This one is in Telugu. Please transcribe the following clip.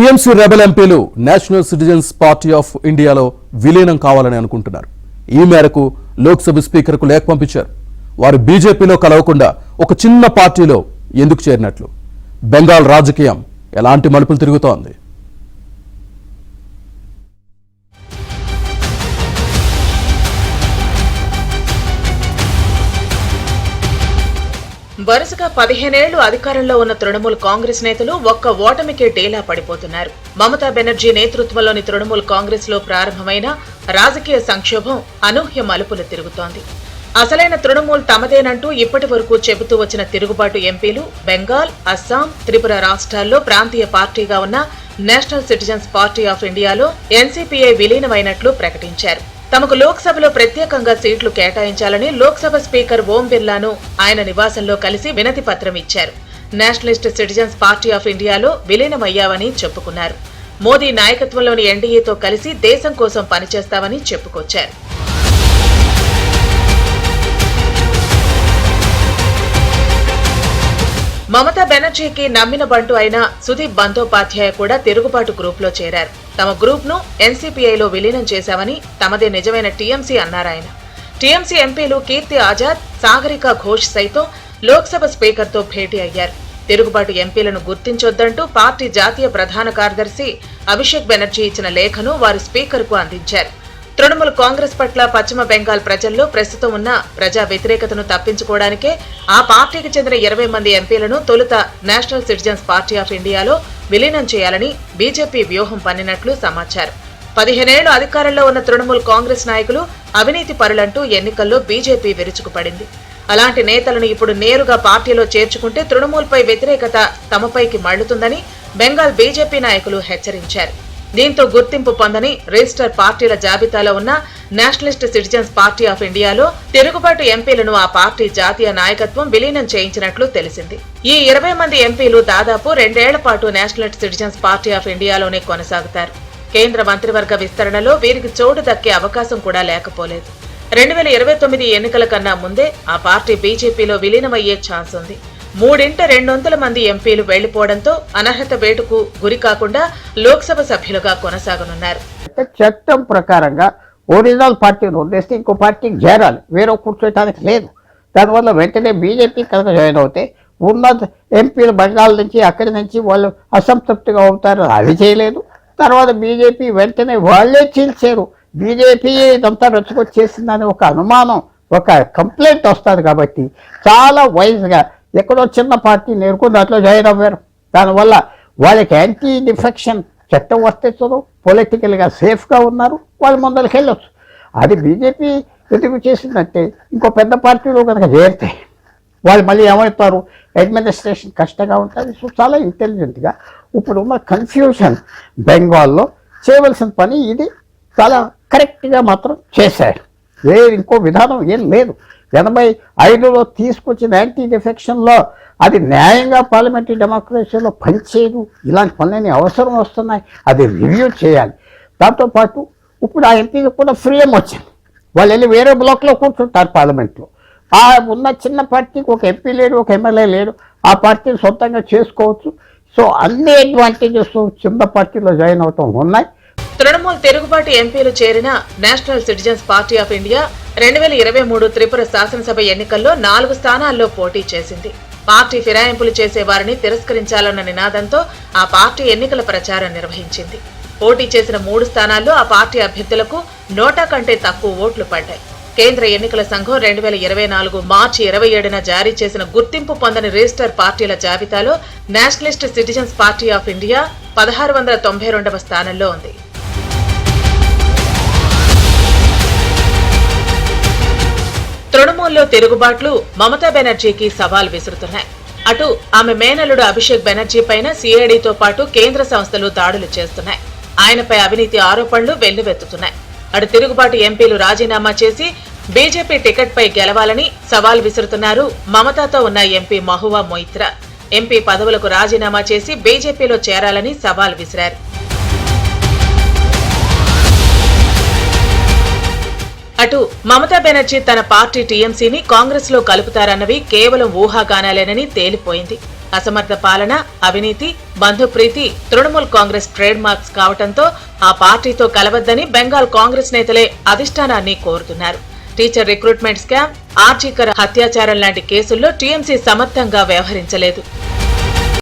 టీఎంసీ రెబెల్ ఎంపీలు నేషనల్ సిటిజన్స్ పార్టీ ఆఫ్ ఇండియాలో విలీనం కావాలని అనుకుంటున్నారు. ఈ మేరకు లోక్సభ స్పీకర్కు లేఖ పంపించారు. వారు బీజేపీలో కలవకుండా ఒక చిన్న పార్టీలో ఎందుకు చేరినట్లు బెంగాల్ రాజకీయం ఎలాంటి మలుపులు తిరుగుతోంది. వరుసగా 15 ఏళ్లు అధికారంలో ఉన్న తృణమూల్ కాంగ్రెస్ నేతలు ఒక్క ఓటమికే డేలా పడిపోతున్నారు. మమతా బెనర్జీ నేతృత్వంలోని తృణమూల్ కాంగ్రెస్ లో ప్రారంభమైన రాజకీయ సంక్షోభం అనూహ్య మలుపులు తిరుగుతోంది. అసలైన తృణమూల్ తమదేనంటూ ఇప్పటి వరకు చెబుతూ వచ్చిన తిరుగుబాటు ఎంపీలు బెంగాల్, అస్సాం, త్రిపుర రాష్ట్రాల్లో ప్రాంతీయ పార్టీగా ఉన్న నేషనల్ సిటిజన్స్ పార్టీ ఆఫ్ ఇండియాలో ఎన్సీపీఐ విలీనమైనట్లు ప్రకటించారు. తమకు లోక్సభలో ప్రత్యేకంగా సీట్లు కేటాయించాలని లోక్సభ స్పీకర్ ఓం బిర్లాను ఆయన నివాసంలో కలిసి వినతి పత్రం ఇచ్చారు. నేషనలిస్ట్ సిటిజన్స్ పార్టీ ఆఫ్ ఇండియాలో విలీనమయ్యావని చెప్పుకున్నారు. మోదీ నాయకత్వంలోని ఎన్డీఏతో కలిసి దేశం కోసం పనిచేస్తామని చెప్పుకొచ్చారు. మమతా బెనర్జీకి నమ్మిన బంటు అయిన సుదీప్ బందోపాధ్యాయ కూడా తిరుగుబాటు గ్రూప్ లో చేరారు. తమ గ్రూప్ ను ఎన్సీపీఐలో విలీనం చేశామని తమదే నిజమైన టీఎంసీ అన్నారాయన. టీఎంసీ ఎంపీలు కీర్తి ఆజాద్, సాగరికా ఘోష్ సైతం లోక్సభ స్పీకర్ తో భేటీ అయ్యారు. తిరుగుబాటు ఎంపీలను గుర్తించొద్దంటూ పార్టీ జాతీయ ప్రధాన కార్యదర్శి అభిషేక్ బెనర్జీ ఇచ్చిన లేఖను వారు స్పీకర్ కు అందించారు. తృణమూల్ కాంగ్రెస్ పట్ల పశ్చిమ బెంగాల్ ప్రజల్లో ప్రస్తుతం ఉన్న ప్రజా వ్యతిరేకతను తప్పించుకోవడానికే ఆ పార్టీకి చెందిన 20 మంది ఎంపీలను తొలుత నేషనల్ సిటిజన్స్ పార్టీ ఆఫ్ ఇండియాలో విలీనం చేయాలని బీజేపీ వ్యూహం పన్నినట్లు సమాచారం. 15 ఏళ్లు అధికారంలో ఉన్న తృణమూల్ కాంగ్రెస్ నాయకులు అవినీతి పరులంటూ ఎన్నికల్లో బీజేపీ విరుచుకుపడింది. అలాంటి నేతలను ఇప్పుడు నేరుగా పార్టీలో చేర్చుకుంటే తృణమూల్పై వ్యతిరేకత తమపైకి మళ్లుతుందని బెంగాల్ బీజేపీ నాయకులు హెచ్చరించారు. దీంతో గుర్తింపు పొందని రిజిస్టర్ పార్టీల జాబితాలో ఉన్న నేషనలిస్ట్ సిటిజన్స్ పార్టీ ఆఫ్ ఇండియాలో తిరుగుబాటు ఎంపీలను ఆ పార్టీ జాతీయ నాయకత్వం విలీనం చేయించినట్లు తెలిసింది. ఈ 20 మంది ఎంపీలు దాదాపు 2 ఏళ్ల పాటు నేషనలిస్ట్ సిటిజన్స్ పార్టీ ఆఫ్ ఇండియాలోనే కొనసాగుతారు. కేంద్ర మంత్రివర్గ విస్తరణలో వీరికి చోటు దక్కే అవకాశం కూడా లేకపోలేదు. 2029 ఎన్నికల కన్నా ముందే ఆ పార్టీ బీజేపీలో విలీనమయ్యే ఛాన్స్ ఉంది. 200 మంది ఎంపీలు వెళ్లిపోవడంతో అనర్హత వేటుకు గురి కాకుండా లోక్సభ సభ్యులుగా కొనసాగనున్నారు. చట్టం ప్రకారంగా ఒరిజినల్ పార్టీని వదిలేస్తే ఇంకో పార్టీకి చేరాలి, వేరే కూర్చోటానికి లేదు. దానివల్ల వెంటనే బీజేపీ కనుక జాయిన్ అవుతే ఉన్న ఎంపీలు బెంగాల్ నుంచి అక్కడి నుంచి వాళ్ళు అసంతృప్తిగా అవుతారు. అది చేయలేదు. తర్వాత బీజేపీ వెంటనే వాళ్లే చీల్చారు. బీజేపీ ఇదంతా రెచ్చగొచ్చేసిందని ఒక అనుమానం, ఒక కంప్లైంట్ వస్తుంది. కాబట్టి చాలా వైజ్గా ఎక్కడో చిన్న పార్టీ నేర్కొని దాంట్లో జాయిన్ అవ్వారు. దానివల్ల వాళ్ళకి యాంటీ డిఫెక్షన్ చట్టం వస్తే చదువు పొలిటికల్గా సేఫ్గా ఉన్నారు, వాళ్ళు ముందరికి వెళ్ళొచ్చు. అది బీజేపీ ఎందుకు చేసిందంటే ఇంకో పెద్ద పార్టీలో కనుక చేరితే వాళ్ళు మళ్ళీ ఏమవుతారు, అడ్మినిస్ట్రేషన్ కష్టంగా ఉంటుంది. సో చాలా ఇంటెలిజెంట్గా ఇప్పుడున్న కన్ఫ్యూషన్ బెంగాల్లో చేయవలసిన పని ఇది చాలా కరెక్ట్గా మాత్రం చేశారు. ఇంకో విధానం ఏం లేదు. 85లో తీసుకొచ్చిన యాంటీ డిఫెక్షన్లో అది న్యాయంగా పార్లమెంటరీ డెమోక్రసీలో పనిచేయదు. ఇలాంటి పనులని అవసరం వస్తున్నాయి, అది రివ్యూ చేయాలి. దాంతోపాటు ఇప్పుడు ఆ ఎంపీకి కూడా ఫ్రీడమ్ వచ్చింది. వాళ్ళు వెళ్ళి వేరే బ్లాక్లో కూర్చుంటారు పార్లమెంట్లో. ఆ ఉన్న చిన్న పార్టీకి ఒక ఎంపీ లేడు, ఒక ఎమ్మెల్యే లేడు, ఆ పార్టీని సొంతంగా చేసుకోవచ్చు. సో అన్ని అడ్వాంటేజెస్ చిన్న పార్టీలో జాయిన్ అవటం ఉన్నాయి. తృణమూల్ తిరుగుబాటు ఎంపీలు చేరిన national citizens party of India 2023 Tripura శాసనసభ ఎన్నికల్లో 4 స్థానాల్లో పోటీ చేసింది. పార్టీ ఫిరాయింపులు చేసే వారిని తిరస్కరించాలన్న నినాదంతో ఆ పార్టీ ఎన్నికల ప్రచారం నిర్వహించింది. పోటీ చేసిన 3 స్థానాల్లో ఆ పార్టీ అభ్యర్థులకు నోటా కంటే తక్కువ ఓట్లు పడ్డాయి. కేంద్ర ఎన్నికల సంఘం 2024 మార్చి 27న జారీ చేసిన గుర్తింపు పొందని రిజిస్టర్ పార్టీల జాబితాలో nationalist citizens party of India 1692వ స్థానంలో ఉంది. తృణమూల్లో తిరుగుబాట్లు మమతా బెనర్జీకి సవాల్ విసురుతున్నాయి. అటు ఆమె మేనల్లుడు అభిషేక్ బెనర్జీ పైన సిఐడితో పాటు కేంద్ర సంస్థలు దాడులు చేస్తున్నాయి. ఆయనపై అవినీతి ఆరోపణలు వెల్లువెత్తుతున్నాయి. అటు తిరుగుబాటు ఎంపీలు రాజీనామా చేసి బీజేపీ టికెట్ పై గెలవాలని సవాల్ విసురుతున్నారు మమతాతో ఉన్న ఎంపీ మహువా మొయిత్రా. ఎంపీ పదవులకు రాజీనామా చేసి బీజేపీలో చేరాలని సవాల్ విసిరారు. అటు మమతా బెనర్జీ తన పార్టీ టీఎంసీని కాంగ్రెస్ లో కలుపుతారన్నవి కేవలం ఊహాగానాలేనని తేలిపోయింది. అసమర్థ పాలన, అవినీతి, బంధుప్రీతి తృణమూల్ కాంగ్రెస్ ట్రేడ్ మార్క్స్ కావడంతో ఆ పార్టీతో కలవద్దని బెంగాల్ కాంగ్రెస్ నేతలే అధిష్టానాన్ని కోరుతున్నారు. టీచర్ రిక్రూట్మెంట్ స్కామ్, ఆర్జీకర్ హత్యాచారం లాంటి కేసుల్లో టీఎంసీ సమర్థంగా వ్యవహరించలేదు.